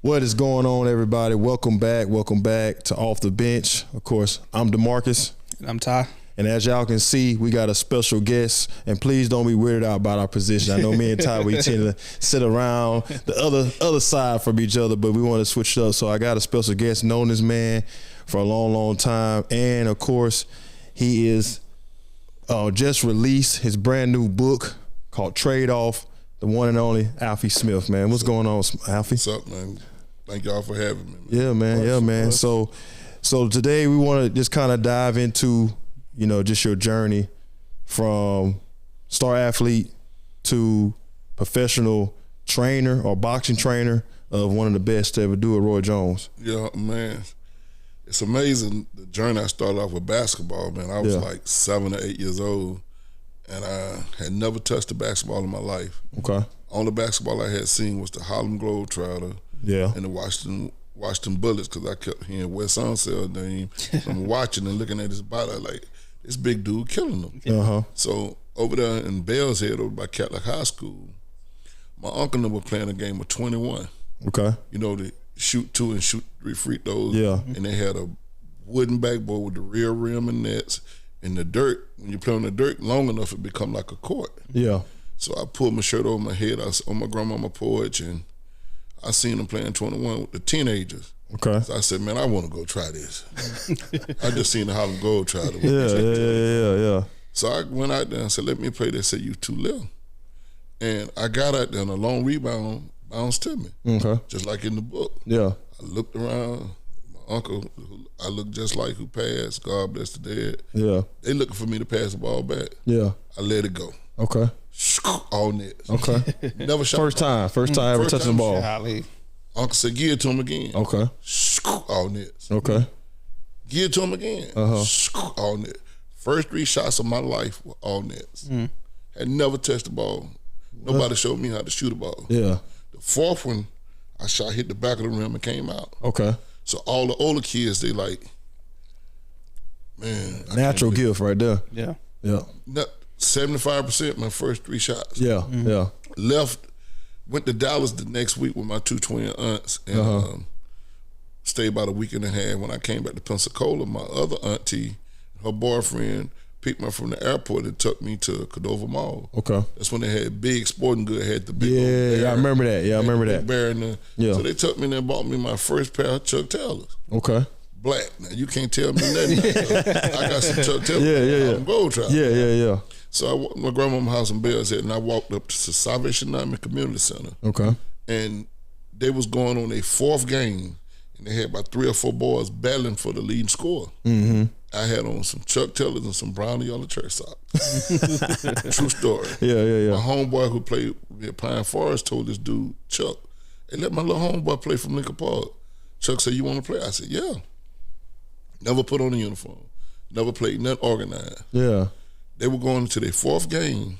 What is going on, everybody? Welcome back to Off the Bench. Of course, I'm DeMarcus. And I'm Ty. And as y'all can see, we got a special guest. And please don't be weirded out about our position. I know me and Ty, we tend to sit around the other side from each other, but we want to switch it up. So I got a special guest, known this man for a long, long time. And, of course, he is just released his brand new book called Trade Off, the one and only Alfy Smith, man. What's going on, Alfy? What's up, man? Thank y'all for having me, man. Yeah, man. Yeah, man. So today we want to just kind of dive into, just your journey from star athlete to professional trainer or boxing trainer of one of the best to ever do it, Roy Jones. Yeah, man. It's amazing the journey. I started off with basketball, man. I was like 7 or 8 years old, and I had never touched a basketball in my life. Okay. Only basketball I had seen was the Harlem Globetrotter. Yeah. And the Washington Bullets, because I kept hearing Wes Unseld name. I'm watching and looking at his body like, this big dude killing them. Uh-huh. So over there in Bell's Head, over by Catholic High School, my uncle and them were playing a game of 21. Okay. They shoot 2 and shoot 3 free throws. Yeah. And they had a wooden backboard with the rear rim and nets. And the dirt, when you play on the dirt long enough, it become like a court. Yeah. So I pulled my shirt over my head. I was on my grandmama's porch, and I seen them playing 21 with the teenagers. Okay. So I said, man, I want to go try this. I just seen the Harlem Globetrotter. Yeah. So I went out there and said, let me play. They said, you too little. And I got out there and a long rebound bounced to me. Okay. Just like in the book. Yeah. I looked around. My uncle, who I looked just like, who passed, God bless the dead. Yeah. They looking for me to pass the ball back. Yeah. I let it go. Okay. All nets. Okay. Never shot. First time ever touching the ball. Golly. Uncle said, give it to him again. Okay. All nets. Okay. Give it to him again. All nets. First 3 shots of my life were all nets. Had never touched the ball. Nobody showed me how to shoot a ball. Yeah. The 4th one, I shot, hit the back of the rim and came out. Okay. So all the older kids, they like, man. Natural gift right there. Yeah. Yeah. 75% my first 3 shots. Yeah. Yeah. Went to Dallas the next week with my 2 twin aunts and stayed about a week and a half. When I came back to Pensacola, my other auntie, her boyfriend, picked me up from the airport and took me to Cordova Mall. Okay. That's when they had big sporting goods, had the big bear. I remember that. Yeah, I remember that. Bear in the, So they took me and they bought me my first pair of Chuck Taylors. Okay. Black. Now you can't tell me nothing. I got some Chuck Taylors. Yeah. Gold trousers. Yeah. So I went to my grandmama's house in Bell's Head, and I walked up to the Salvation Army Community Center. Okay. And they was going on their 4th game, and they had about 3 or 4 boys battling for the leading score. Mm-hmm. I had on some Chuck Taylors and some brown and yellow church socks. True story. Yeah. My homeboy who played at Pine Forest told this dude, Chuck, hey, let my little homeboy play from Lincoln Park. Chuck said, you want to play? I said, yeah. Never put on a uniform. Never played nothing organized. Yeah. They were going into their 4th game.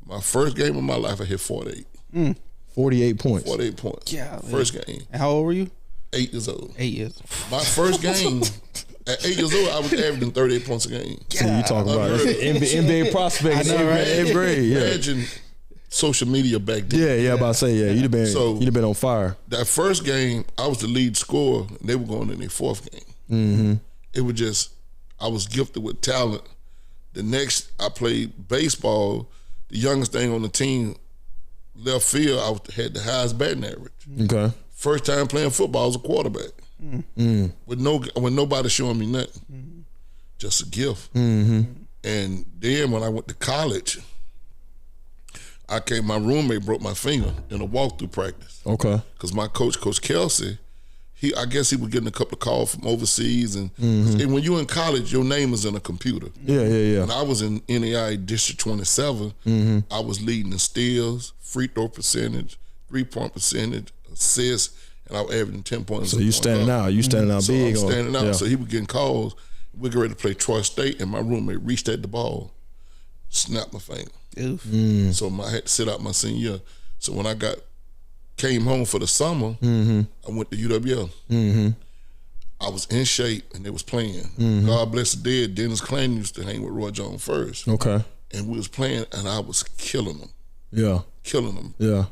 My first game of my life, I hit 48. 48 points. 48 points. Yeah. First game. And how old were you? 8 years old. 8 years. My first game, at 8 years old, I was averaging 38 points a game. So you talking about NBA prospects in 8th grade. Yeah. Imagine social media back then. Yeah. About to say, you'd have been on fire. That first game, I was the lead scorer, and they were going in their 4th game. Mm-hmm. It was just, I was gifted with talent. The next, I played baseball. The youngest thing on the team, left field, I had the highest batting average. Okay. First time playing football, I was a quarterback. With nobody showing me nothing. Just a gift. And then when I went to college, my roommate broke my finger in a walkthrough practice. Okay. Because my coach, Coach Kelsey, I guess he was getting a couple of calls from overseas, and when you're in college, your name is in a computer. Yeah. And I was in NAI District 27. I was leading in steals, free throw percentage, 3-point percentage, assists, and I was averaging 10 points. So you standing out. You standing out big. So I'm standing out. So he was getting calls. We get ready to play Troy State, and my roommate reached at the ball, snapped my finger. So I had to sit out my senior year. So when I came home for the summer, I went to UWL. I was in shape, and they was playing. God bless the dead. Dennis Clayton used to hang with Roy Jones first. Okay. And we was playing, and I was killing them. Yeah. killing them. Yeah.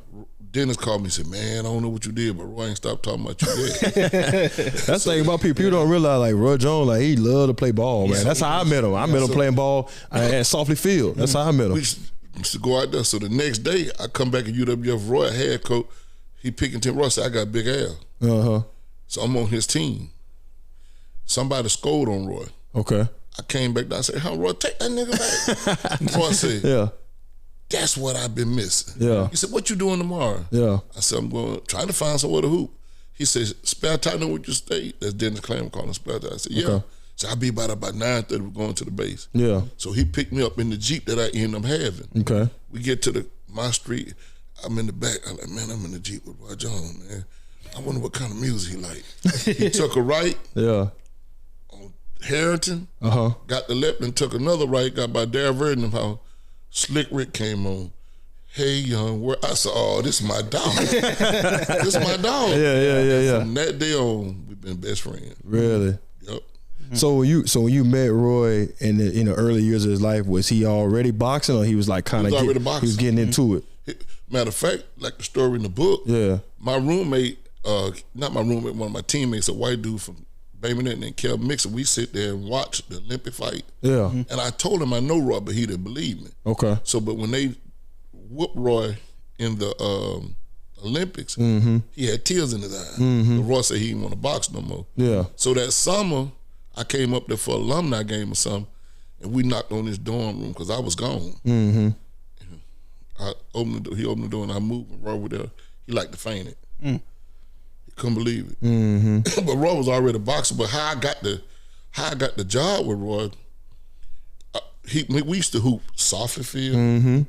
Dennis called me and said, man, I don't know what you did, but Roy ain't stopped talking about you yet. That's the thing about people. People don't realize, like, Roy Jones, like, he loved to play ball, man. That's how I met him. I met him playing ball at Softly Field. That's how I met him. We used to go out there. So the next day, I come back at UWF. Roy, head coach, he picking Tim. Roy said, I got Big Al. Uh-huh. So I'm on his team. Somebody scored on Roy. Okay. I came back down and said, Roy, take that nigga back. Roy said, yeah. That's what I've been missing. Yeah. He said, what you doing tomorrow? Yeah. I said, I'm trying to find somewhere to hoop. He says, spare time know what you state. That's Dennis Clam calling spare time. I said, yeah. Okay. So I'll be about 9:30, we're going to the base. Yeah. So he picked me up in the Jeep that I ended up having. Okay. We get to my street. I'm in the back. I'm like, man, I'm in the Jeep with Roy Jones, man. I wonder what kind of music he like. He took a right. Yeah. On Harrington. Uh-huh. Got the left and took another right. Got by Darryl Verdon house. Slick Rick came on. Hey, young, where I said, oh, this is my dog. This is my dog. Yeah. From that day on, we've been best friends. Really? Yep. So when you met Roy in the early years of his life, was he already boxing, or he was like kind of he was getting into it? Matter of fact, like the story in the book. Yeah. My roommate, not my roommate, one of my teammates, a white dude from Bayman and Kel Mixon, we sit there and watch the Olympic fight. Yeah. And I told him I know Roy, but he didn't believe me. Okay. So, but when they whooped Roy in the Olympics, he had tears in his eyes. But Roy said he didn't want to box no more. Yeah. So that summer, I came up there for an alumni game or something, and we knocked on his dorm room because I was gone. I opened the door, he opened the door, and I moved, and Roy was there. He liked to faint it. He couldn't believe it. But Roy was already a boxer. But how I got the job with Roy, we used to hoop Softly Field,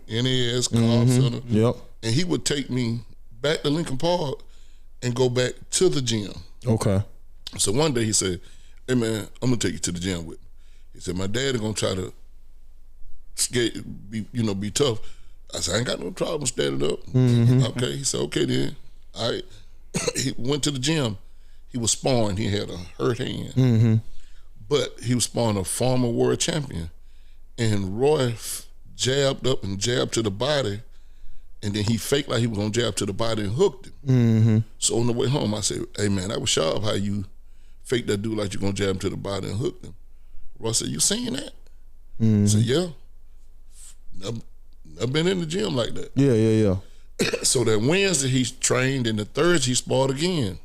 NAS, Cobb Center. Yep. And he would take me back to Lincoln Park and go back to the gym. Okay. So one day he said, hey man, I'm gonna take you to the gym with me. He said, my dad is gonna try to skate, be tough. I said, I ain't got no problem standing up. Okay. He said, okay then. All right. He went to the gym. He was sparring. He had a hurt hand. But he was sparring a former world champion. And Roy jabbed up and jabbed to the body, and then he faked like he was gonna jab to the body and hooked him. So on the way home, I said, hey man, that was sharp how you faked that dude like you're gonna jab him to the body and hooked him. Roy said, you seen that? I said, yeah. I've been in the gym like that. Yeah. So that Wednesday he trained, and the Thursday he sparred again.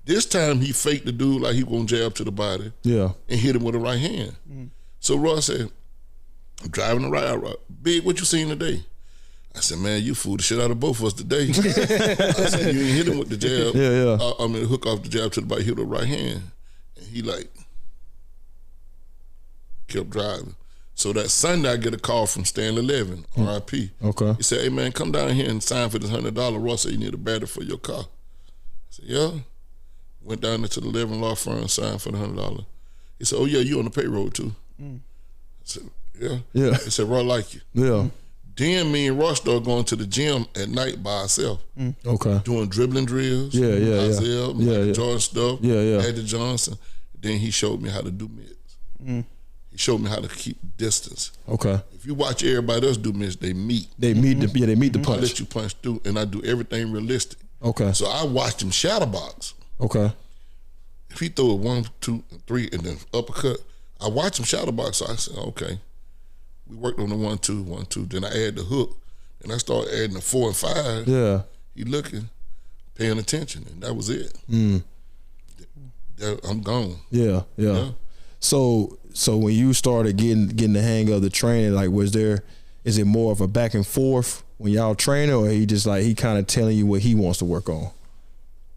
This time he faked the dude like he was gonna jab to the body, and hit him with the right hand. So Roy said, I'm driving the right out. Big, what you seen today? I said, man, you fooled the shit out of both of us today. I said, you ain't hit him with the jab. I mean, hook off the jab to the body, hit with the right hand. And he like kept driving. So that Sunday I get a call from Stanley Levin, RIP. Okay. He said, hey man, come down here and sign for this $100. Roy said, you need a battery for your car. I said, yeah. Went down there to the Levin Law Firm and signed for the $100. He said, oh yeah, you on the payroll too. I said, yeah. He said, Roy like you. Yeah. Then me and Roy started going to the gym at night by ourselves. Okay. Doing dribbling drills. Isaiah, Jordan stuff. Eddie Johnson. Then he showed me how to do mids. He showed me how to keep distance. Okay. If you watch everybody else do mids, they meet. They meet the punch. I let you punch through, and I do everything realistic. Okay. So I watched him shadow box. Okay. If he throw a 1, 2, 3, and then uppercut, I watched him shadow box. So I said, okay. We worked on the 1, 2, 1, 2. Then I add the hook, and I started adding the 4 and 5. Yeah. He looking, paying attention, and that was it. I'm gone. Yeah. So when you started getting the hang of the training, like is it more of a back and forth when y'all training, or he just like he kind of telling you what he wants to work on?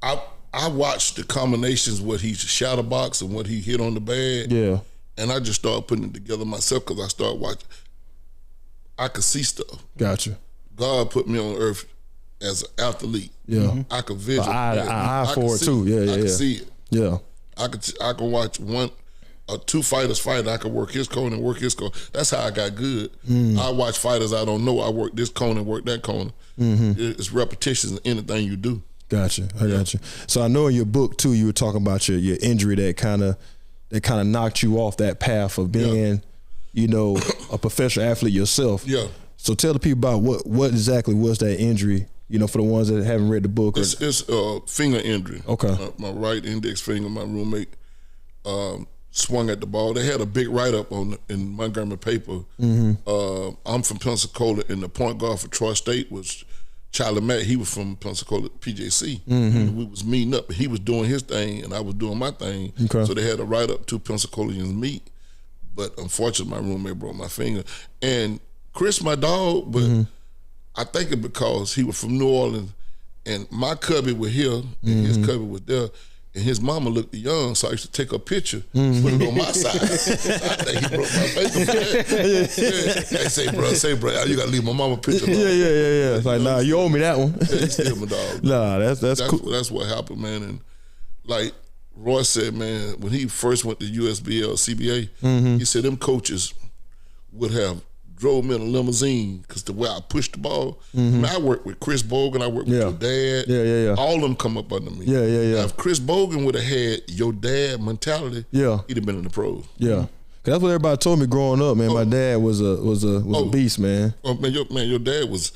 I watched the combinations, what he shadow box and what he hit on the bag. Yeah. And I just started putting it together myself because I started watching. I could see stuff. Gotcha. God put me on earth as an athlete. Yeah. I could visualize. I for it too. Yeah. I could see it. Yeah. I could watch 1 or 2 fighters fight. I could work his corner and work his corner. That's how I got good. I watch fighters I don't know. I work this corner and work that corner. It's repetitions in anything you do. Gotcha. I got you. So I know in your book too, you were talking about your injury that kind of knocked you off that path of being, a professional athlete yourself. Yeah. So tell the people about what exactly was that injury, you know, for the ones that haven't read the book. It's finger injury. Okay. My right index finger, my roommate swung at the ball. They had a big write-up in Montgomery paper. I'm from Pensacola, and the point guard for Troy State was Charlie Mack. He was from Pensacola, PJC. And we was meeting up. He was doing his thing, and I was doing my thing. Okay. So they had a write-up, 2 Pensacolians meet. But unfortunately, my roommate broke my finger. And Chris, my dog, but I think it because he was from New Orleans, and my cubby was here, and his cubby was there. And his mama looked young, so I used to take a picture, put it on my side. I think he broke my finger for that. Yeah. Hey, say, bro, you gotta leave my mama picture. Yeah. It's like, nah, you owe me that one. Yeah, he's still my dog. Nah, that's cool. That's what happened, man. And like Roy said, man, when he first went to USBL, CBA, he said them coaches would have drove me in a limousine because the way I pushed the ball. Man, I worked with Chris Bogan. I worked with your dad. Yeah. All of them come up under me. Yeah. Now, if Chris Bogan would have had your dad mentality, he'd have been in the pros. Yeah. Cause that's what everybody told me growing up, man. My dad was a beast, man. Oh man, your dad was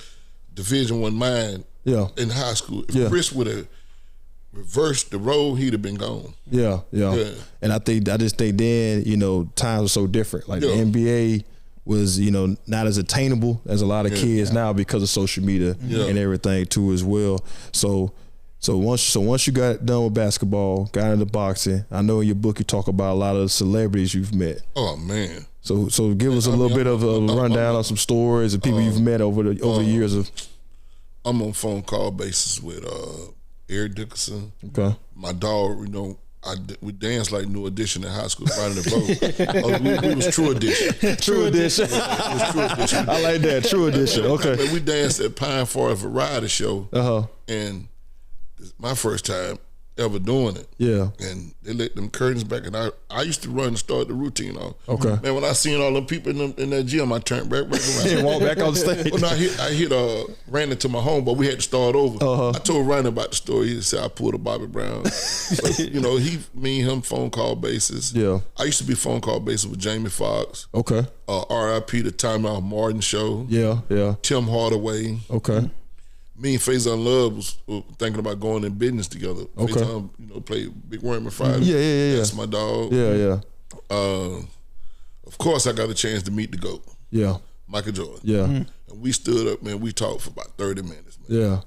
Division I mind in high school. If Chris would have reversed the role, he'd have been gone. Yeah. And I just think then, you know, times were so different. Like the NBA was, you know, not as attainable as a lot of kids now because of social media and everything too as well. So once you got done with basketball, got into boxing, I know in your book you talk about a lot of celebrities you've met. Oh man. So give us a little bit of a rundown on some stories of people you've met over the years of. I'm on phone call basis with Eric Dickerson. Okay. My dog, you know, we danced like New Edition in high school, riding the boat. We was True Edition. True Edition. It was True Edition. I like that. True Edition. Okay. We danced at Pine Forest Variety Show. And my first time ever doing it. Yeah. And they let them curtains back, and I used to run and start the routine off. Okay. Man, when I seen all them people in that gym, I turned back around. And walk back on stage. Well, I ran into my home, but we had to start over. I told Ryan about the story. He said I pulled a Bobby Brown. But, you know, me and him phone call basis. Yeah. I used to be phone call basis with Jamie Foxx. Okay. R.I.P. the Time Out Martin Show. Yeah. Tim Hardaway. Okay. Me and Faison Love was thinking about going in business together. Okay. Faison, you know, played Big Worm and Friday. Yeah. That's my dog. Yeah. Of course, I got a chance to meet the GOAT. Yeah. Michael Jordan. Yeah. And we stood up, man. We talked for about 30 minutes, man. Yeah.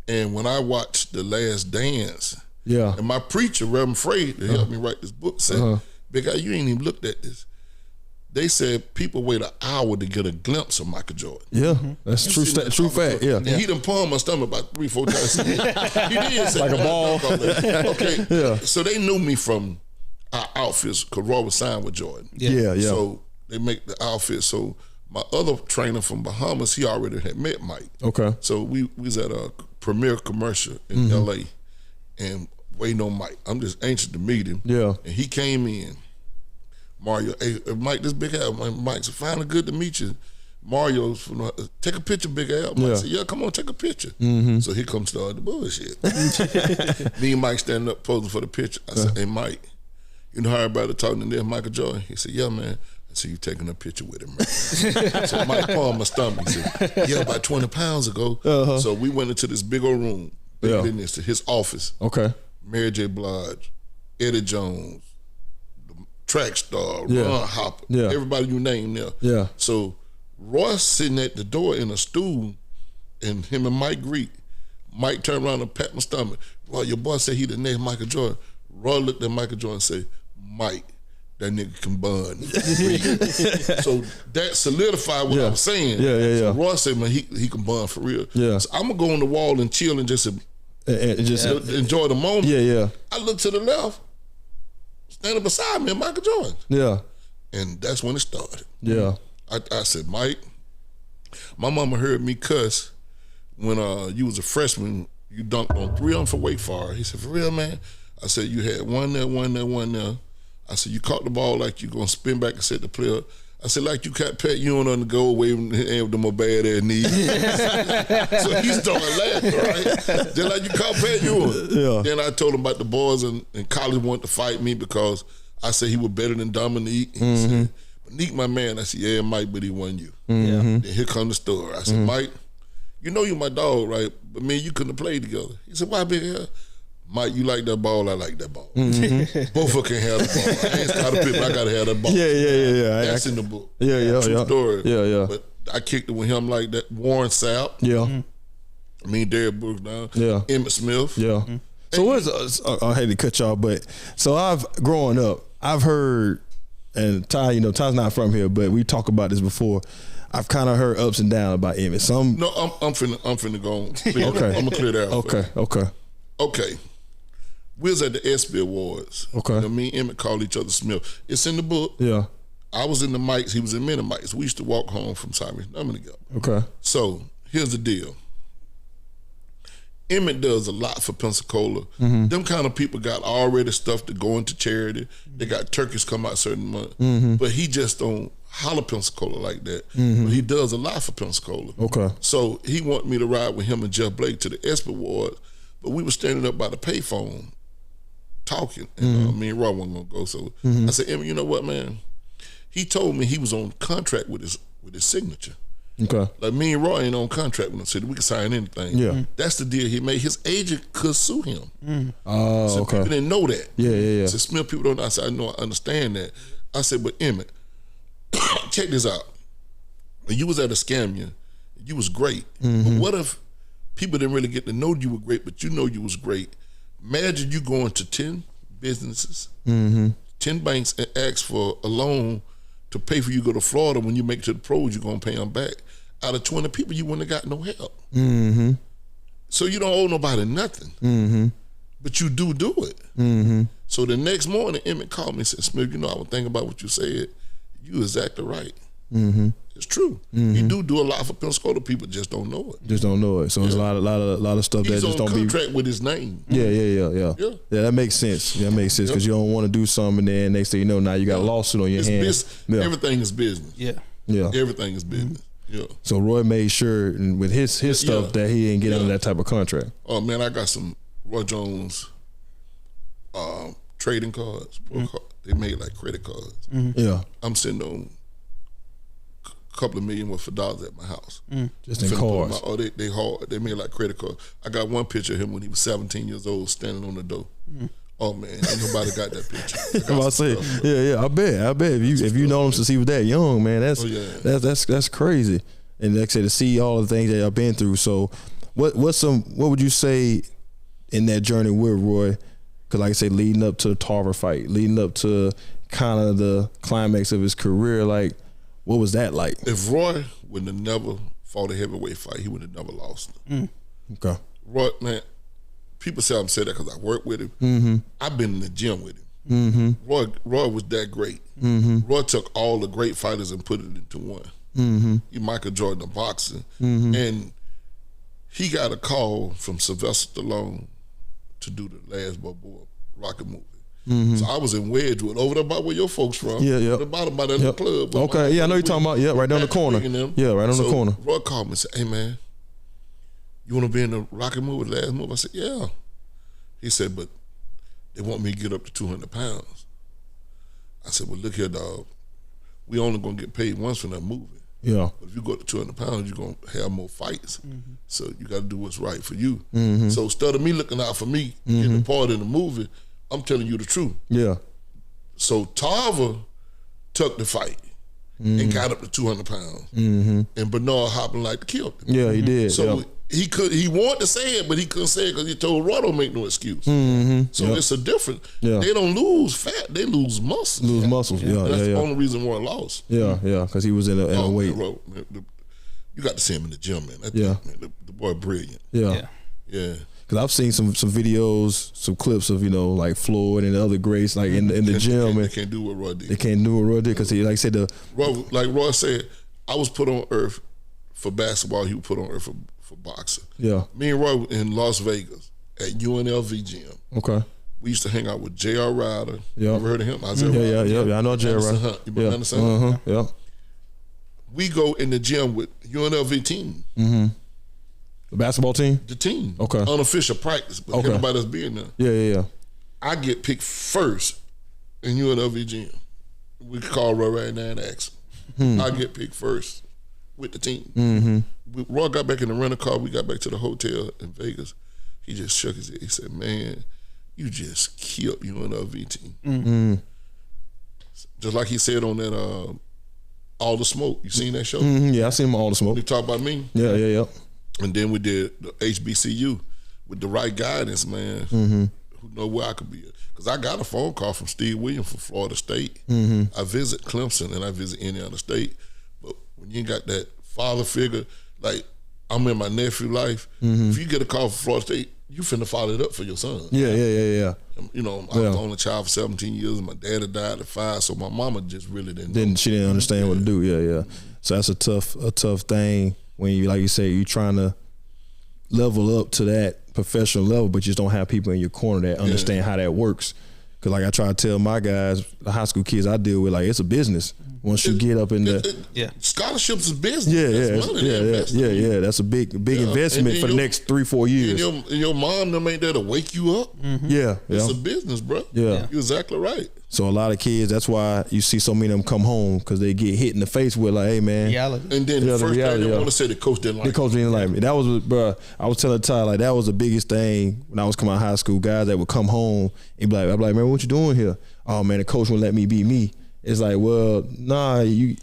And when I watched The Last Dance, and my preacher, Reverend Frey, that helped me write this book, said, Big Guy, you ain't even looked at this. They said people wait an hour to get a glimpse of Michael Jordan. Yeah, that's true fact. Yeah. And he done palmed my stomach about 3-4 times. He did say like a ball. Okay. Yeah. So they knew me from our outfits because Roy was signed with Jordan. Yeah. So they make the outfits. So my other trainer from Bahamas, he already had met Mike. Okay. So we was at a premiere commercial in LA and waiting on Mike. I'm just anxious to meet him. Yeah. And he came in. Mario, hey, Mike, this Big Al. Mike said, finally good to meet you. Mario's, take a picture, Big Al. Mike said, yeah, come on, take a picture. So here comes the bullshit. Me and Mike standing up posing for the picture. I said, hey, Mike, you know how everybody talking to them, Michael Jordan? He said, yeah, man. I said, you taking a picture with him, man. So Mike palmed my stomach. He said, yeah, about 20 pounds ago. So we went into this big old room, bigger than this, to his office. Okay. Mary J. Blige, Eddie Jones, Track Star, Ron Hopper, everybody you name there. Yeah. So Royce sitting at the door in a stool, and him and Mike greet. Mike turned around and pat my stomach. Well, your boy said he the next Michael Jordan. Roy looked at Michael Jordan and said, Mike, that nigga can bun. So that solidified what I was saying. So Roy said, man, he can bun for real. Yeah. So I'm gonna go on the wall and chill and just enjoy the moment. Yeah. I look to the left. Standing beside me, Michael Jordan. Yeah. And that's when it started. Yeah. I said, Mike, my mama heard me cuss when you was a freshman, you dunked on 3 of them for Wake Forest. He said, for real, man? I said, you had one there. I said, you caught the ball like you gonna spin back and set the player. I said, like you caught Pat Ewing on the goal, waving his hand with them bad ass knees. So he started laughing, right? Then like you caught Pat Ewing. Yeah. Then I told him about the boys and college wanted to fight me because I said he was better than Dominique. He said, Monique, my man, I said, yeah, Mike, but he wasn't you. Mm-hmm. Then here come the story. I said, Mike, you know you my dog, right? But me and you couldn't have played together. He said, why, big hell? Mike, you like that ball, I like that ball. Mm-hmm. Both of us can have the ball. I ain't started pitch, but I got to have that ball. Yeah. That's in the book. True story. Yeah. But I kicked it with him like that. Warren Sapp. Yeah. I mean, Derek Brooks down. Yeah. Emmett Smith. Yeah. So what's I hate to cut y'all, but so growing up, I've heard, and Ty, Ty's not from here, but we talked about this before. I've kind of heard ups and downs about Emmett. No, I'm finna go on. Okay. I'm gonna clear that up. Okay. We was at the ESPY Awards. Okay. Me and Emmett called each other Smith. It's in the book. Yeah. I was in the mics. He was in many mics. We used to walk home from Simon Numbing together. Okay. So here's the deal. Emmett does a lot for Pensacola. Mm-hmm. Them kind of people got already stuff to go into charity. They got turkeys come out certain month. Mm-hmm. But he just don't holler Pensacola like that. Mm-hmm. But he does a lot for Pensacola. Okay. So he wanted me to ride with him and Jeff Blake to the ESPY Awards. But we were standing up by the payphone talking. And me and Roy wasn't going to go. So I said, Emmett, you know what, man? He told me he was on contract with his signature. Okay. Like me and Roy ain't on contract with him, so we can sign anything. Yeah. That's the deal he made. His agent could sue him. Oh, So okay. people didn't know that. Yeah. So Smith people don't know. I said, I know, I understand that. I said, but Emmett, check this out. When you was at a Scamia, you was great. But what if people didn't really get to know you were great, but you know you was great? Imagine you going to 10 businesses, 10 banks, and ask for a loan to pay for you to go to Florida. When you make it to the pros, you're going to pay them back. Out of 20 people, you wouldn't have got no help. So you don't owe nobody nothing. But you do it. So the next morning, Emmett called me and said, Smith, I was thinking about what you said. You exactly right. It's true. He do a lot for Pensacola. People just don't know it. So there's a lot of stuff that just don't be. He's on contract with his name. Yeah. Yeah, that makes sense. That makes sense because you don't want to do something and then next thing you know, now you got a lawsuit on your hands. Everything is business. Yeah. Everything is business. Yeah. So Roy made sure with his stuff that he didn't get under that type of contract. Oh man, I got some Roy Jones trading cards. They made like credit cards. Yeah. I'm sitting on a couple of million worth of dollars at my house. Just in cards. They hard. They made like credit cards. I got one picture of him when he was 17 years old standing on the door. Oh man, ain't nobody got that picture. I'm about to say, yeah. I bet if you know him since he was that young, man, that's crazy. And like I said, to see all the things that I've been through. So, what would you say in that journey with Roy? Because like I say, leading up to the Tarver fight, leading up to kind of the climax of his career, like what was that like? If Roy would have never fought a heavyweight fight, he would have never lost. Okay. Roy, man, people say I'm saying that because I work with him. I've been in the gym with him. Roy was that great. Roy took all the great fighters and put it into one. He Michael Jordan of boxing. And he got a call from Sylvester Stallone to do the last Balboa rocket movie. So I was in Wedgwood, over there by where your folks from. Yeah. The bottom by that club. Okay, yeah, I know you're talking about. Yeah, right down the corner. Yeah, right on the corner. Roy called me and said, hey man, you want to be in the rocket movie, the last movie? I said, yeah. He said, but they want me to get up to 200 pounds. I said, well, look here, dog. We only going to get paid once for that movie. Yeah. But if you go to 200 pounds, you're going to have more fights. So you got to do what's right for you. So instead of me looking out for me, getting a part in the movie, I'm telling you the truth. Yeah. So Tarver took the fight and got up to 200 pounds. And Bernard Hopkins like to kill him. Yeah, he did. So he wanted to say it, but he couldn't say it because he told Roy don't make no excuse. So it's a difference. Yeah. They don't lose fat, they lose muscles. Yeah. That's the only reason Roy lost. Yeah, because he was in a weight. Man, you got to see him in the gym, man. The boy brilliant. Yeah. Because I've seen some videos, some clips of like Floyd and the other greats like in the gym. They can't do what Roy did. They can't do what Roy did because he, like I said, Roy said, I was put on earth for basketball. He was put on earth for boxing. Yeah. Me and Roy in Las Vegas at UNLV gym. Okay. We used to hang out with J.R. Ryder. Yeah. Ever heard of him? Yeah. I know J.R. Ryder. Yeah. Yeah. We go in the gym with UNLV team. The basketball team? The team. Okay. Unofficial practice, but everybody that's being there. Yeah. I get picked first in UNLV gym. we call Roy right now and ask him. I get picked first with the team. Roy got back in the rental car. We got back to the hotel in Vegas. He just shook his head. He said, "Man, you just killed UNLV team." Just like he said on that All the Smoke. You seen that show? Yeah, I seen him All the Smoke. He talked about me. Yeah. And then we did the HBCU with the right guidance, man. Who know where I could be at? Because I got a phone call from Steve Williams from Florida State. I visit Clemson and I visit Indiana State. But when you ain't got that father figure, like I'm in my nephew life, if you get a call from Florida State, you finna follow it up for your son. Yeah. You know, I was the only child for 17 years. My dad had died at 5, so my mama just really didn't. She didn't understand what to do. Yeah. So that's a tough thing when you, like you say, you trying to level up to that professional level, but you just don't have people in your corner that understand how that works. Because like I try to tell my guys, the high school kids I deal with, like it's a business. Once you get up in the scholarships is business. Yeah. That's a big investment for the next 3-4 years. And your mom them ain't there to wake you up. It's a business, bro. Yeah, you're exactly right. So a lot of kids, that's why you see so many of them come home because they get hit in the face with like, hey man. Reality. And then the first thing they want to say, the coach didn't like me. The coach didn't like me. That was, bro. I was telling Ty like that was the biggest thing when I was coming out of high school. Guys that would come home and be like, I'm like, man, what you doing here? Oh man, the coach won't let me be me. It's like, well, nah, you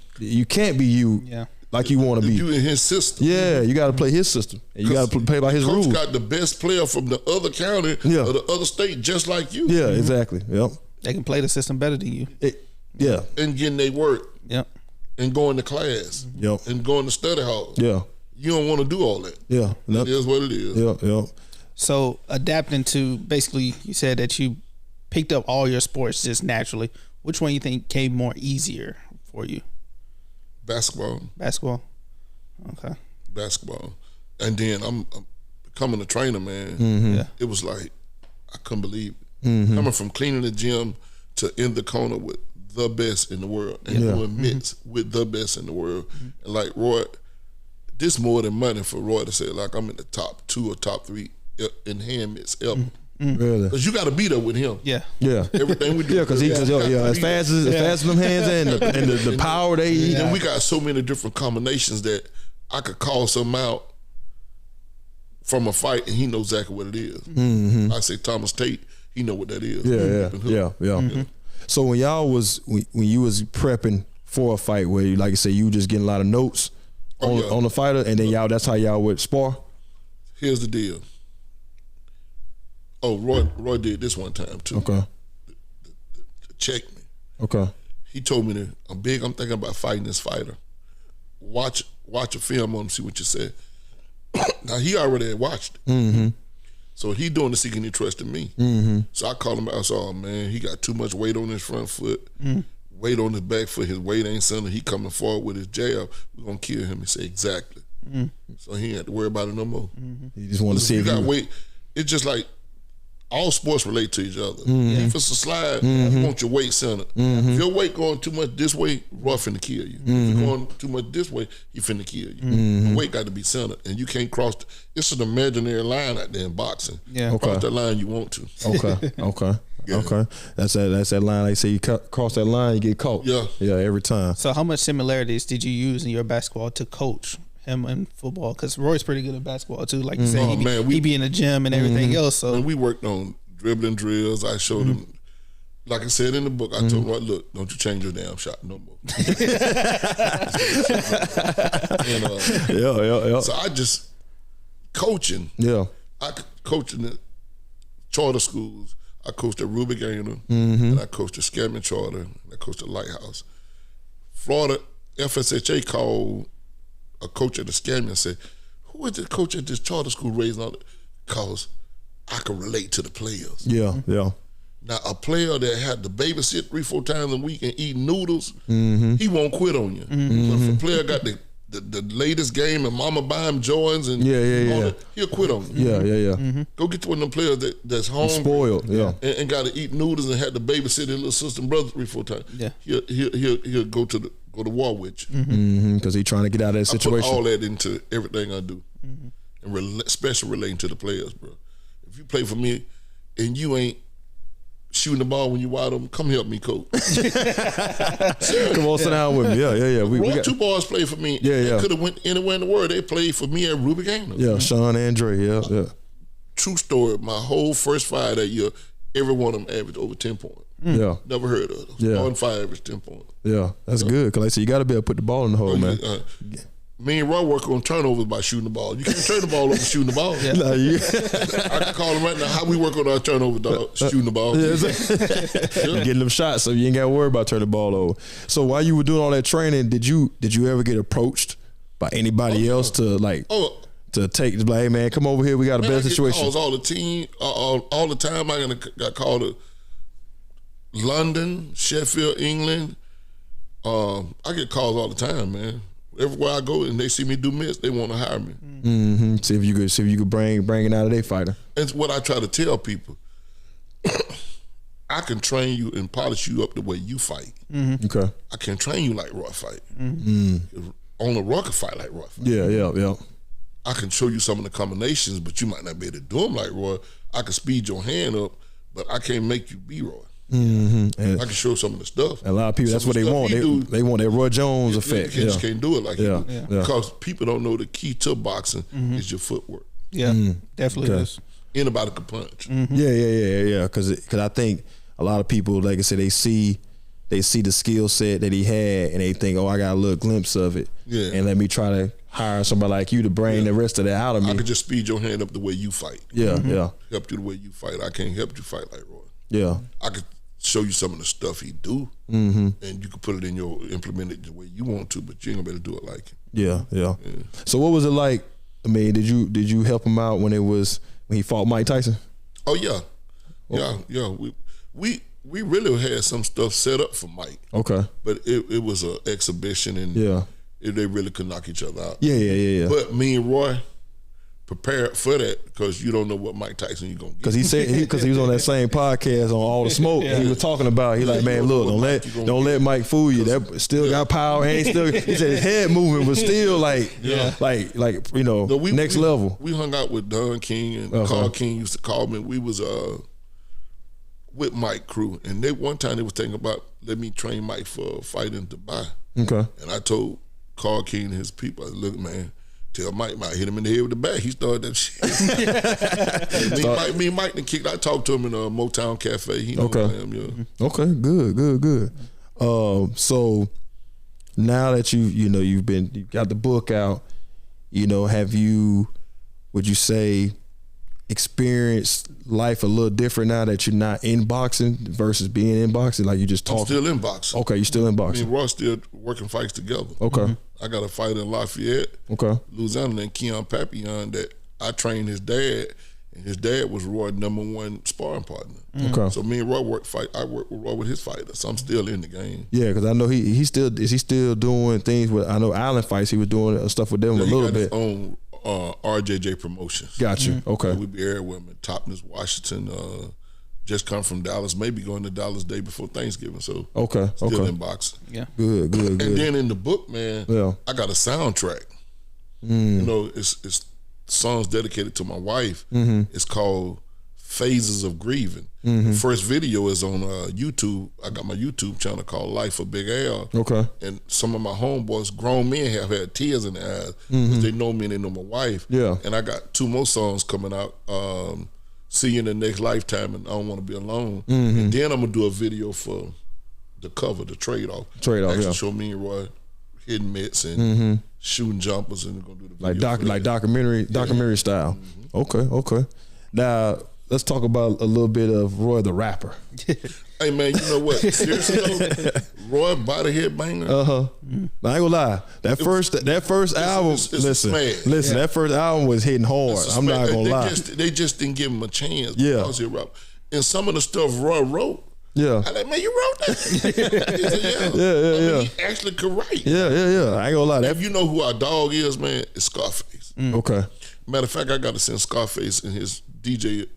can't be you like you want to be. You in his system. Yeah, you got to play his system. And you got to play by his rules. Coach got the best player from the other county or the other state just like you. Yeah, exactly. Yep. They can play the system better than you. And getting their work. Yep. And going to class. Yep. And going to study hall. Yeah. You don't want to do all that. Yeah. It is what it is. Yep. So adapting to, basically, you said that you picked up all your sports just naturally. Which one you think came more easier for you? Basketball. Okay. Basketball. And then I'm becoming a trainer, man. It was like, I couldn't believe it. Coming from cleaning the gym to in the corner with the best in the world and doing mitts with the best in the world. And like Roy, this more than money for Roy to say like I'm in the top 2 or top 3 in hand mitts ever. Really? Because you got to be there with him. Yeah. Everything we do. Yeah, because as fast as them hands and the power they eat. And we got so many different combinations that I could call something out from a fight and he knows exactly what it is. I say Thomas Tate, he know what that is. Yeah. So when you was prepping for a fight, where you, like you say, you were just getting a lot of notes on the fighter, and then that's how y'all would spar. Here's the deal. Oh, Roy did this one time too. Okay. To check me. Okay. He told me that I'm thinking about fighting this fighter. Watch a film on him, see what you say. Now he already had watched it. So he doing this, he can trust in me. So I called him out. I said, oh man, he got too much weight on his front foot, weight on his back foot. His weight ain't something. He coming forward with his jab. We're gonna kill him. He said exactly. So he ain't had to worry about it no more. He just wanted to see if you got weight. It's just like all sports relate to each other. If it's a slide, you want your weight centered. If your weight going too much this way, Roy finna kill you. If you're going too much this way, he finna kill you. The weight got to be centered, and you can't cross. It's an imaginary line out there in boxing. Yeah, cross that line you want to. Okay. That's that line. They say you cross that line, you get caught. Yeah, every time. So how much similarities did you use in your basketball to coach him in football? Because Roy's pretty good at basketball too. Like you said, he be in the gym and everything else. So when we worked on dribbling drills, I showed him. Like I said in the book, I told him, right, look, don't you change your damn shot no more. So I just coaching. Yeah. I coached in the charter schools. I coached at Ruby Gaynor, and I coached at Scammon Charter, and I coached at Lighthouse. Florida FSHA called a coach at the Scammon and said, who is the coach at this charter school raising all that? Because I can relate to the players. Yeah. Now, a player that had to babysit 3-4 times a week and eat noodles, he won't quit on you. But if a player got the latest game and mama buy him Jordans and all that, he'll quit on you. Yeah. Go get to one of them players that's home spoiled, and got to eat noodles and had to babysit his little sister and brother 3-4 times. Yeah. He'll go to war with you. Because he's trying to get out of that situation. I put all that into everything I do, and especially relating to the players, bro. If you play for me and you ain't shooting the ball when you wide open. Come help me, coach. Come on, sit down with me. Yeah. We got 2 boys played for me. Yeah. They could have went anywhere in the world. They played for me at Ruby Gaynor. Yeah, Sean Andre. Yeah. True story. My whole first 5 that year, every one of them averaged over 10 points. Yeah. Never heard of them. Yeah. 1 5 averaged 10 points. Yeah, that's good. Because like I said, you got to be able to put the ball in the hole, man. Me and Roy work on turnovers by shooting the ball. You can't turn the ball over shooting the ball. Yeah. Nah, I can call him right now. How we work on our turnover, dog? Shooting the ball. You're getting them shots, so you ain't got to worry about turning the ball over. So while you were doing all that training, did you ever get approached by anybody else to to take like, hey man, come over here, we got a better situation? Calls all the team, all the time. I got called to London, Sheffield, England. I get calls all the time, man. Everywhere I go and they see me do miss, they want to hire me. Mm-hmm. See if you could bring it out of their fighter. It's what I try to tell people. I can train you and polish you up the way you fight. Mm-hmm. Okay. I can train you like Roy fight. Mm-hmm. Only Roy can fight like Roy fight. Yeah. I can show you some of the combinations, but you might not be able to do them like Roy. I can speed your hand up, but I can't make you be Roy. Mm-hmm. I can show some of the stuff. A lot of people, that's what they want. They want that Roy Jones effect. You just can't do it like you do. Yeah. Because people don't know the key to boxing is your footwork. Yeah, definitely is. Anybody can punch. Yeah. Because I think a lot of people, like I said, they see the skill set that he had, and they think, oh, I got a little glimpse of it. Yeah. And let me try to hire somebody like you to bring the rest of that out of me. I could just speed your hand up the way you fight. Yeah. Help you the way you fight. I can't help you fight like Roy. Yeah. I could show you some of the stuff he do, and you can put it in implement it the way you want to, but you ain't gonna be able to do it like him. Yeah. So what was it like? I mean, did you help him out when he fought Mike Tyson? Oh yeah. We really had some stuff set up for Mike. Okay. But it was an exhibition, and they really could knock each other out. Yeah. But me and Roy prepared for that because you don't know what Mike Tyson you gonna get. Because he said because he was on that same podcast on All the Smoke. He was talking about like, man, look, don't let Mike fool you. That still got power. And he said his head movement was still like next level. We hung out with Don King and Carl King used to call me. We was with Mike crew, and one time they was thinking about let me train Mike for a fight in Dubai. Okay. And I told Carl King and his people, I said, look, man, tell Mike might hit him in the head with the bat. He started that shit. me and Mike then kicked. I talked to him in a Motown Cafe. He know who I am, yeah. Okay, good. So now that you got the book out, have you, would you say, experienced life a little different now that you're not in boxing versus being in boxing? Like you just talk. I'm still in boxing. Okay, you're still in boxing. Me and Ross still working fights together. Okay. I got a fight in Lafayette, Louisiana, named Keon Papillon that I trained his dad, and his dad was Roy's #1 sparring partner. Okay. So me and Roy I work with Roy with his fighter, so I'm still in the game. Yeah, because I know he still doing things with, I know Island Fights, he was doing stuff with them a little bit. His own RJJ Promotions. Got you. Okay. We be everywhere with Topness, Washington, just come from Dallas, maybe going to Dallas day before Thanksgiving. So still in boxing. Yeah. Good. And then in the book, man, I got a soundtrack. It's songs dedicated to my wife. It's called Phases of Grieving. The first video is on YouTube. I got my YouTube channel called Life of Big Al. Okay. And some of my homeboys, grown men, have had tears in their eyes because they know me and they know my wife. Yeah. And I got 2 more songs coming out. See You in the Next Lifetime and I Don't Want to Be Alone. And then I'm gonna do a video for the cover, the trade-off. Actually show me and Roy hitting mitts and shooting jumpers, and we're gonna do the video like documentary style. Okay. Now let's talk about a little bit of Roy the rapper. Hey man, you know what? Seriously though, Roy body head banger. I ain't gonna lie. That first album. Listen. That first album was hitting hard. I'm not gonna lie. They just didn't give him a chance. Because he rapped. And some of the stuff Roy wrote. Yeah. I like, man, you wrote that? He said, yeah. He actually could write. Yeah. I ain't gonna lie. If you know who our dog is, man, it's Scarface. Okay. Matter of fact, I got to send Scarface and his DJ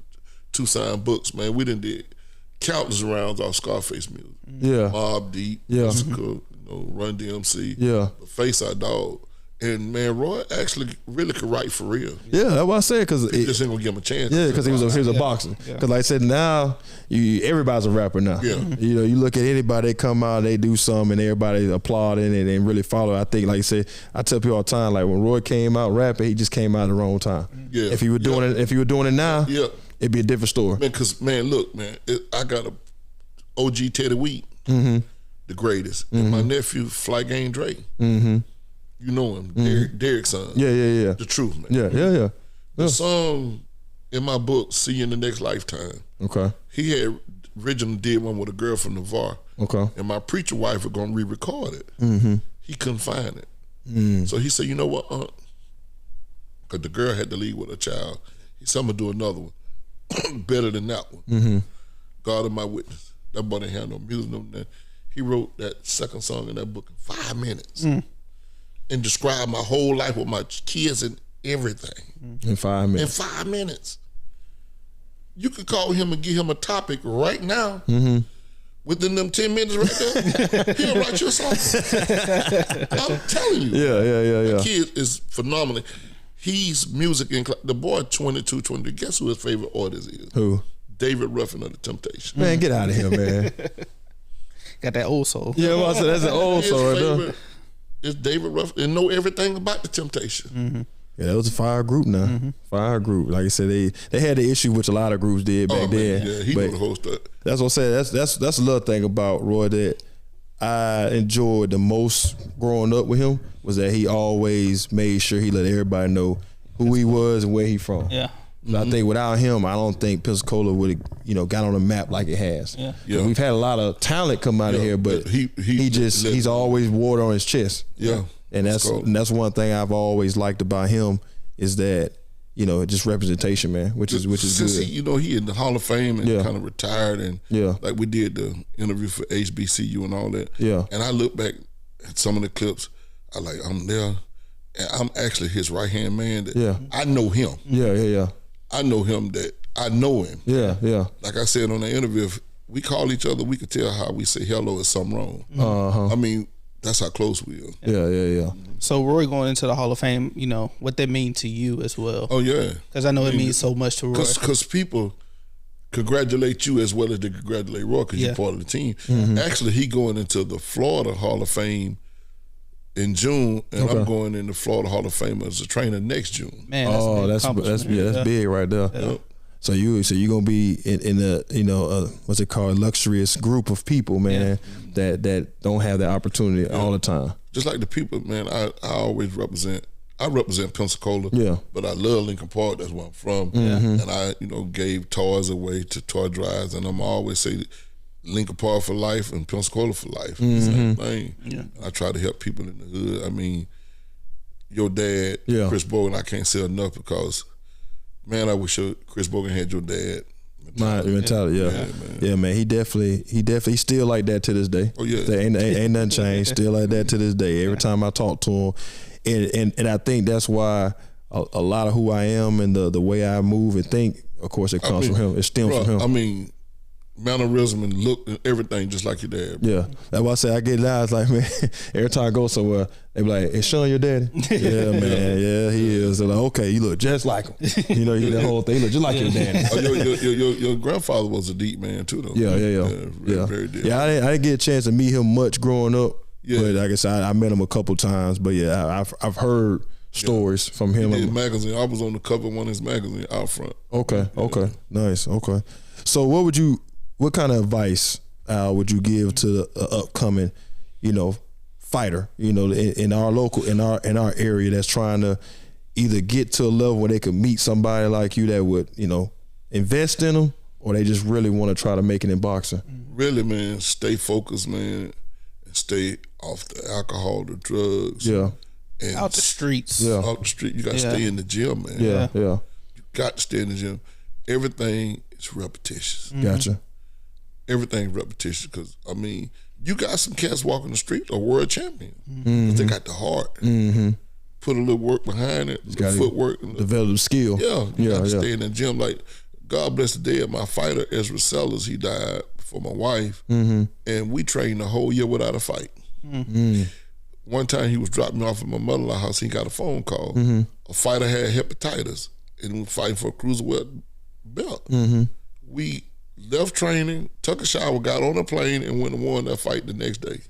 2 signed books, man. We done did countless rounds off Scarface music. Yeah. Mobb Deep, Jessica, Run DMC. Yeah. Face Our Dog. And man, Roy actually really could write for real. Yeah, that's what I said. Because He just ain't gonna give him a chance. Yeah, because he was a boxer. Because like I said, now everybody's a rapper now. Yeah. You know, you look at anybody, they come out, they do something, and everybody applauding it and really follow. I think, like I said, I tell people all the time, like when Roy came out rapping, he just came out at the wrong time. Yeah. If he were doing it now, it'd be a different story. Man, because look, man, I got a OG Teddy Wheat, the greatest, and my nephew Fly Game Dre. You know him, Derek's son. Yeah. The truth, man. Yeah. The song in my book, See You in the Next Lifetime. Okay. He had originally did one with a girl from Navarre. Okay. And my preacher wife was gonna re-record it. He couldn't find it. So he said, you know what, because the girl had to leave with a child. He said, I'm gonna do another one. Better than that one. God is my witness. That boy didn't have no music, no nothing. He wrote that second song in that book in 5 minutes. And described my whole life with my kids and everything. In 5 minutes. In 5 minutes. You could call him and give him a topic right now. Within them 10 minutes right there, he'll write you a song. I'm telling you. Yeah. The kid is phenomenal. He's music in the boy 22, 23. Guess who his favorite artist is? Who? David Ruffin of the Temptations. Man, get out of here, man. Got that old soul. Yeah, well, I said that's an old soul right there. It's David Ruffin and know everything about the Temptation. Yeah, that was a fire group now. Fire group. Like I said, they had the issue which a lot of groups did back then. Yeah, he was the host of it. That's what I'm saying. That's another thing about Roy that I enjoyed the most growing up with him was that he always made sure he let everybody know who he was and where he from. Yeah. So I think without him, I don't think Pensacola would have, got on the map like it has. Yeah. And we've had a lot of talent come out of here, but he's always water on his chest. Yeah. And that's one thing I've always liked about him is that, just representation, man, which is Since good. He in the Hall of Fame and kind of retired and like we did the interview for HBCU and all that. Yeah. And I look back at some of the clips, I'm there and I'm actually his right hand man I know him. Yeah. I know him that I know him. Yeah. Like I said on the interview, if we call each other, we could tell how we say hello is something wrong. I mean, that's how close we are. Yeah. So Roy going into the Hall of Fame, what that mean to you as well? Oh yeah, because I know it means so much to Roy. Because people congratulate you as well as they congratulate Roy because you're part of the team. Actually, he going into the Florida Hall of Fame in June, and I'm going in the Florida Hall of Fame as a trainer next June. Man, that's big right there. Yep. So you gonna be in a what's it called, luxurious group of people, man, that don't have that opportunity all the time. Just like the people, man, I always represent. I represent Pensacola, but I love Lincoln Park. That's where I'm from, and I gave toys away to toy drives, and I'm always say Lincoln Park for life and Pensacola for life. Same thing. Yeah. I try to help people in the hood. I mean, your dad, Chris Bogan, I can't say enough because, man, I wish Chris Bogan had your dad. Mentality, man. He definitely still like that to this day. Oh yeah, ain't nothing changed. Still like that to this day. Every time I talk to him, and I think that's why a lot of who I am and the way I move and think, of course, it comes from him. It stems from him. I mean, mannerism and look and everything just like your dad. Bro. Yeah, that's why I say I get lies like, man, every time I go somewhere, they be like, "Is Sean your daddy?" Yeah, man, yeah, he is. They're like, okay, you look just like him. That whole thing, you look just like your daddy. Oh, your grandfather was a deep man too, though. Yeah. Very deep. Yeah, I didn't get a chance to meet him much growing up. Yeah. But like I said, I met him a couple times. But yeah, I've heard stories from him. His magazine. I was on the cover of one of his magazines out front. Okay, nice. Okay, so what kind of advice would you give to the upcoming, fighter, in our area that's trying to either get to a level where they could meet somebody like you that would, invest in them, or they just really want to try to make it in boxing? Really, man, stay focused, man, and stay off the alcohol, the drugs. Yeah. And out the streets. Yeah. Out the street. You got to stay in the gym, man. Yeah. You got to stay in the gym. Everything is repetitious. Gotcha. Everything repetitious because, I mean, you got some cats walking the street are world champion. Because they got the heart. Put a little work behind it, the footwork. Develop the skill. Yeah. You got to stay in the gym. Like, God bless the day of my fighter, Ezra Sellers. He died before my wife. And we trained the whole year without a fight. one time he was dropping me off at my mother-in-law's house. He got a phone call. A fighter had hepatitis and was fighting for a cruiserweight belt. We left training, took a shower, got on a plane, and went and won that fight the next day.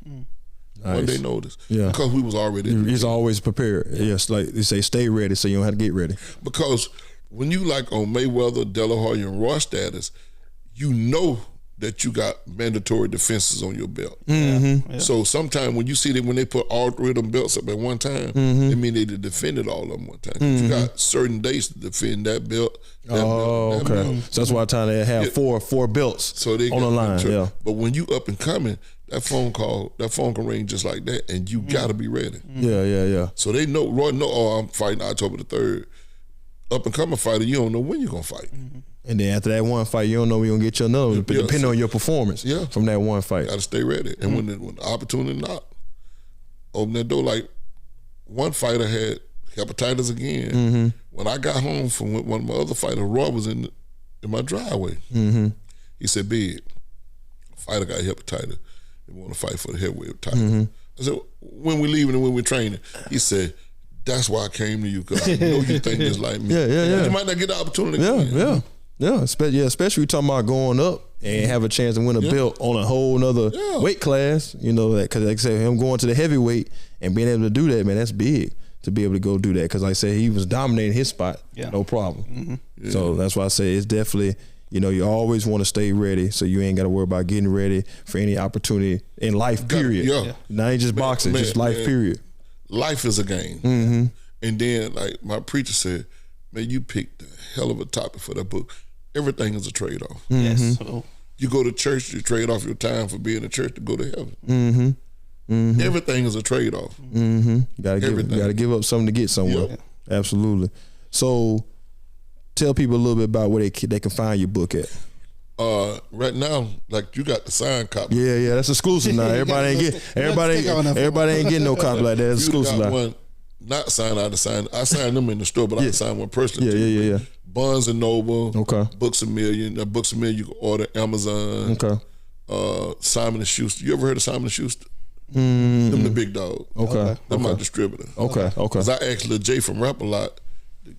Nice. 1 day notice. Yeah. Because we was already He's always prepared. Yes, like they say, stay ready so you don't have to get ready. Because when you like on Mayweather, De La Hoya, and Roy status, you know that you got mandatory defenses on your belt. So sometimes when you see that when they put all 3 of them belts up at one time, it mean they defended all of them one time. You got certain days to defend that belt. That belt. So that's why I'm trying to have four belts so they on the line. Yeah. But when you up and coming, that phone can ring just like that, and you gotta be ready. Yeah. So they know, Roy know, I'm fighting October the 3rd. Up and coming fighter, you don't know when you're gonna fight. And then after that one fight, you don't know when you're gonna get your another one, depending on your performance from that one fight. Gotta stay ready. And when the opportunity knock, open that door. Like one fighter had hepatitis again. When I got home from one of my other fighters, Roy was in my driveway. He said, "Big, fighter got hepatitis. They want to fight for the heavyweight title." I said, "When we leaving and when we training?" He said, "That's why I came to you, because I know you think just like me. You might not get the opportunity again." Especially we talking about going up and have a chance to win a belt on a whole nother weight class. You know that, because like I said, him going to the heavyweight and being able to do that, man, that's big to be able to go do that. Because like I said, he was dominating his spot, no problem. So that's why I say it's definitely, you know, you always want to stay ready, so you ain't got to worry about getting ready for any opportunity in life. Period. Not ain't just boxing, just life. Period. Life is a game. And then, like my preacher said, man, you picked a hell of a topic for that book. Everything is a trade-off. Yes. You go to church, you trade off your time for being in church to go to heaven. Everything is a trade-off. You gotta give up something to get somewhere. Absolutely. So tell people a little bit about where they can find your book at. Right now, like you got the signed copy. Yeah, that's exclusive now. Everybody ain't getting no copy like that. That's exclusive now. One not signed, I signed them in the store, but I signed one personally. Yeah. Barnes and Noble. Okay. Books a Million. Books a Million you can order Amazon. Okay. Simon and Schuster. You ever heard of Simon and Schuster? Them the big dog. Okay. Them my distributor. Okay. Because I asked Lil J from Rap A Lot,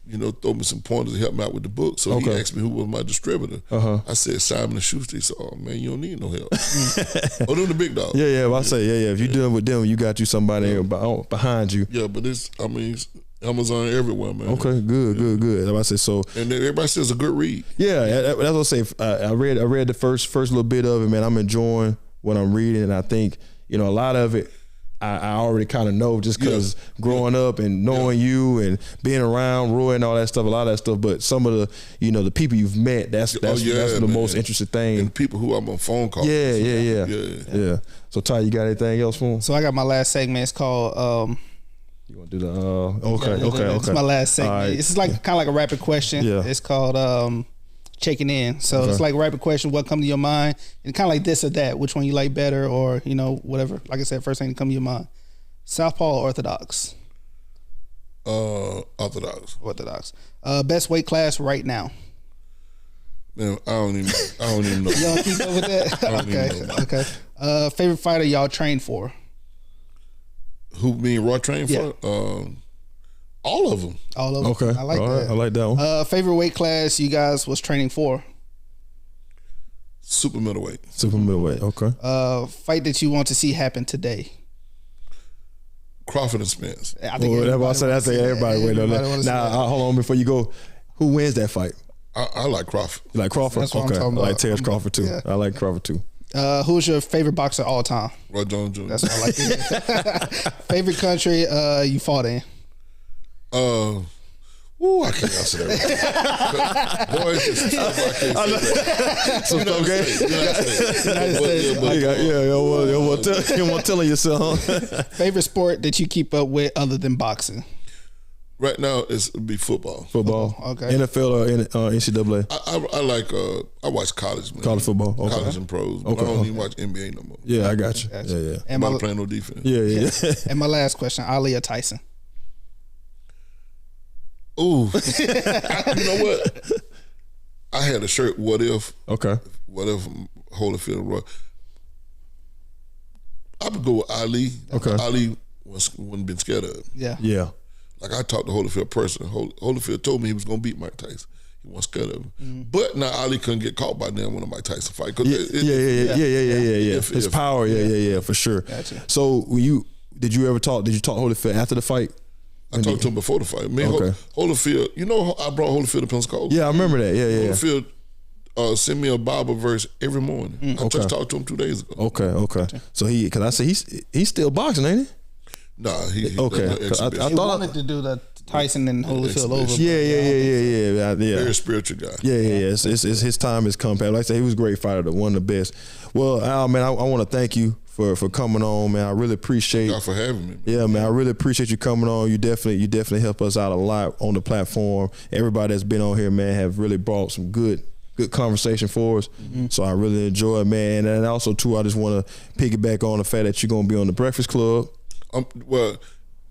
you know, throw me some pointers to help me out with the book. So he asked me who was my distributor. I said Simon and Schuster. He said, "Oh man, you don't need no help." Oh, them the big dog. Yeah. Well, I say if you're dealing with them, you got you somebody behind you. Yeah, but it's Amazon everywhere, man. Okay, good. I say so. And everybody says a good read. Yeah, that's what I say. I read the first little bit of it, man. I'm enjoying what I'm reading, and I think, you know, a lot of it I already kind of know just because growing up and knowing you and being around Roy and all that stuff, a lot of that stuff. But some of the, you know, the people you've met, that's the most interesting thing. And people who I'm on phone calls. Yeah. So Ty, you got anything else for him? So I got my last segment. It's called. You want to do the okay. It's my last segment. Right. It's like kind of like a rapid question. Yeah. It's called checking in. So it's like a rapid question. What come to your mind? And kind of like this or that. Which one you like better, or you know, whatever. Like I said, first thing to come to your mind. Southpaw or Orthodox? Orthodox. Best weight class right now? Man, I don't even know. You don't keep up with that? I don't even know. Okay. Favorite fighter y'all trained for? Who me and Roy trained for? All of them. Okay. I like that. I like that one. Favorite weight class you guys was training for? Super middleweight. Okay. Fight that you want to see happen today? Crawford and Spence. I think everybody wait on that. Now, hold on before you go. Who wins that fight? I like Crawford. You like Crawford? That's what I'm okay. talking I like about. Terrence Crawford too. Yeah. I like Crawford too. Who's your favorite boxer all time? Roy Jones Jr. That's what I like to hear. Favorite country you fought in? I can't answer that. Boy, it's just tough. I can't say that. You want telling yourself. Favorite sport that you keep up with other than boxing? Right now, it'd be football. Okay. NFL or NCAA? I like. I watch college, man. College football. Okay. College and pros. But I don't even watch NBA no more. Yeah, I got you. Yeah. I'm not playing no defense. Yeah. And my last question: Ali or Tyson? Ooh. You know what? I had a shirt. What if? Okay. What if Holyfield and Roy? I would go with Ali. Okay. Ali wouldn't been scared of him. Yeah. Yeah. Like I talked to Holyfield personally. Holyfield told me he was gonna beat Mike Tyson. He wasn't scared of him. Mm-hmm. But now Ali couldn't get caught by them when a Mike Tyson fight. Yeah. His power, for sure. Gotcha. So did you talk to Holyfield after the fight? I talked to him before the fight. Me and Holyfield, you know, I brought Holyfield to Pensacola. Yeah, I remember that. Yeah. Holyfield send me a Bible verse every morning. I just talked to him 2 days ago. Okay. So because I said he's still boxing, ain't he? Nah, he okay. I He wanted to do the Tyson and Holyfield over. Yeah. Very spiritual guy. Yeah. It's his time has come. Like I said, he was a great fighter, one of the best. Well, Al, man, I want to thank you for coming on, man. I really appreciate. Thank God for having me. Man. Yeah, man, I really appreciate you coming on. You definitely help us out a lot on the platform. Everybody that's been on here, man, have really brought some good conversation for us. Mm-hmm. So I really enjoy it, man. And also too, I just want to piggyback on the fact that you're gonna be on the Breakfast Club. Well,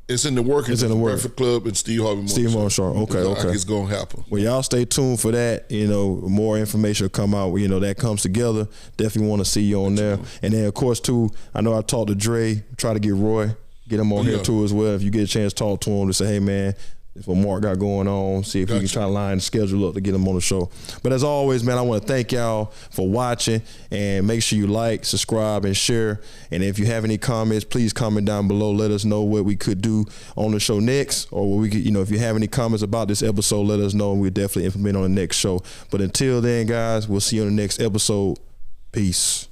it's in the working. It's in the work. Breakfast Club and Steve Harvey Show. Okay. It's gonna happen. Well, y'all stay tuned for that. You know, more information will come out. You know, that comes together. Definitely want to see you on there. And then of course too, I know I talked to Dre. Try to get Roy, get him on here too as well. If you get a chance to talk to him, to say, hey man, that's what Mark got going on. See if we can try to line the schedule up to get him on the show. But as always, man, I want to thank y'all for watching, and make sure you like, subscribe, and share. And if you have any comments, please comment down below. Let us know what we could do on the show next, or what we could, if you have any comments about this episode, let us know, and we'll definitely implement on the next show. But until then, guys, we'll see you on the next episode. Peace.